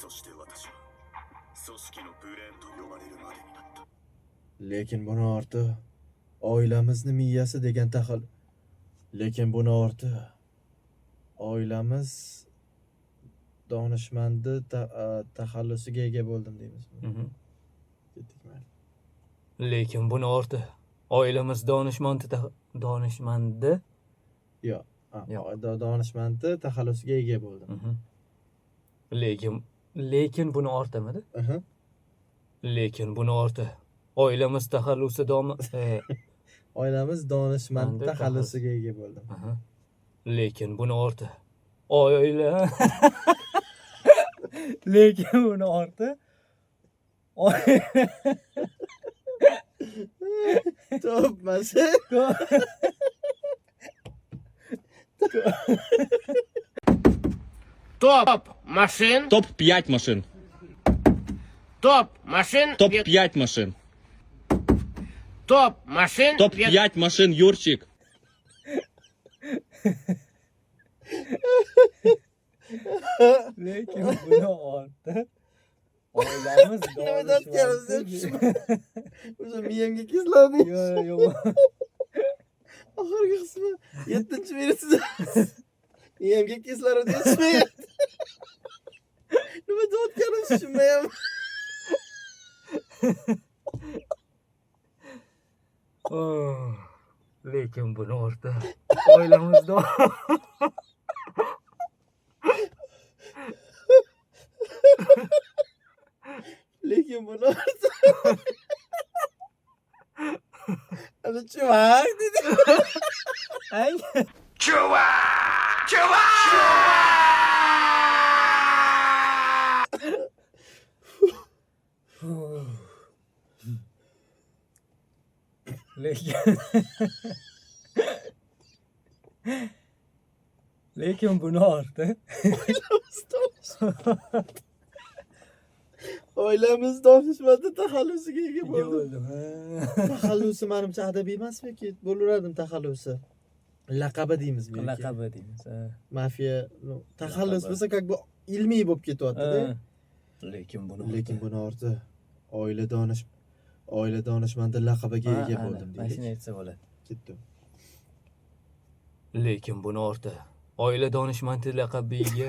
そして私は組織のブレーンと呼ばれるまでになった。 Lekin buni orti oilamizni miyasi degan lekin buni orti oilamiz donishmandi taxallusiga ega bo'ldim deymiz. Ketdik mayli. Lekin buni orti oilamiz donishmandi Yo'q. Donishmandi taxallusiga ega bo'ldim. lekin buni ortimidi? Aha. Lekin buni orti oilamiz Oilamiz donishmandi taxallusiga ega bo'ldim. lekin buni orti lekin buni orti Topmasa. Топ машин. Топ-5 машин. Топ машин. Топ-5 машин. Топ машин. Топ-5 машин, Юрчик. lekin buni orti oilamiz O'sha miyamga kezladi. Yo'q. Oxirgi qismi 7-minutda miyamga kezladi yetishmayapti. Nima deyotganim tushunmayapman. lekin buni orti oilamiz Lekin buni orti. Ana chuvak dedi. lekin buni orti Oilamiz donishmandi taxallusiga ega bo'ldim. bo'ldim. Taxallusi menimcha adabiy emasmi-ki? Bo'laverdim taxallusi. Laqabi deymiz bu. Laqabi deymiz. Mafiya taxallus bo'lsa как бы ilmiy bo'lib ketyapti-da. lekin buni orti oila donishmandi laqabiga ega bo'ldim deydi. Mashina aytsa bo'ladi. Ketdim. lekin buni orti oila donishmandi laqabiga